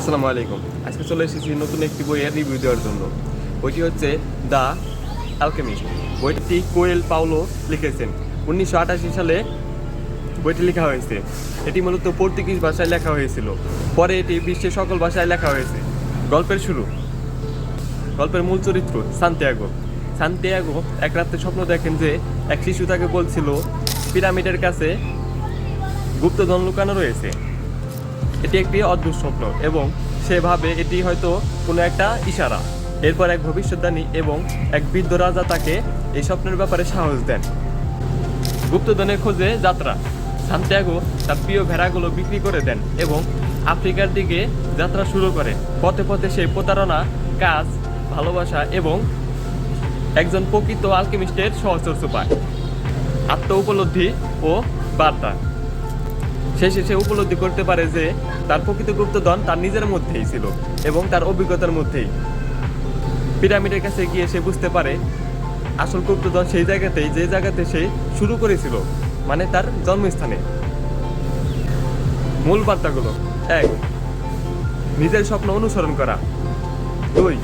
আসসালামু আলাইকুম। আজকে চলে এসেছি নতুন একটি বইয়ের রিভিউ দেওয়ার জন্য। বইটি হচ্ছে দ্য অ্যালকেমিস্ট। বইটি কোয়েল পাউলো লিখেছেন। 1988 সালে বইটি লেখা হয়েছে। এটি মূলত পর্তুগিজ ভাষায় লেখা হয়েছিল। পরে এটি বিশ্বের সকল ভাষায় লেখা হয়েছে। গল্পের শুরু। গল্পের মূল চরিত্র সান্তিয়াগো। সান্তিয়াগো এক রাতে স্বপ্ন দেখেন যে এক শিশু তাকে বলছিল পিরামিডের কাছে গুপ্তধন লুকানো রয়েছে। এটি একটি অদ্ভুত স্বপ্ন এবং সে ভাবে এটি হয়তো কোনো একটা ইশারা। এরপর এক ভবিষ্যদ্বাণী এবং এক বৃদ্ধ রাজা তাকে এই স্বপ্নের ব্যাপারে সাহস দেন। গুপ্তধনের খোঁজে যাত্রা। সান্তিয়াগো তার প্রিয় ভেড়াগুলো বিক্রি করে দেন এবং আফ্রিকার দিকে যাত্রা শুরু করে। পথে পথে সেই প্রতারণা, কাজ, ভালোবাসা এবং একজন প্রকৃত আলকেমিস্টের সহচর্য পায়। আত্ম উপলব্ধি ও বার্তা। শেষে সে উপলব্ধি করতে পারে যে তার প্রকৃত গুপ্তধন তার নিজের মধ্যেই ছিল এবং তার অভিজ্ঞতার মধ্যেই। পিরামিডের কাছে গিয়ে সে বুঝতে পারে আসল গুপ্তধন সেই জায়গাতেই যে জায়গাতে সে শুরু করেছিল, মানে তার জন্মস্থানে। মূল বার্তাগুলো: 1. নিজের স্বপ্ন অনুসরণ করা। 2.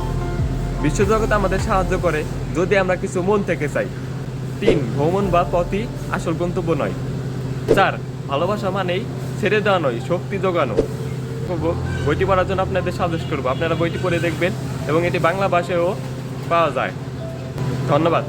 বিশ্বজগৎ আমাদের সাহায্য করে যদি আমরা কিছু মন থেকে চাই। 3. ভ্রমণ বা পথই আসল গন্তব্য নয়। 4. ভালোবাসা মানেই ছেড়ে দেওয়া নয়, শক্তি যোগানো। বইটি পড়ার জন্য আপনাদের সাজেস্ট করবো, আপনারা বইটি পড়ে দেখবেন এবং এটি বাংলা ভাষায়ও পাওয়া যায়। ধন্যবাদ।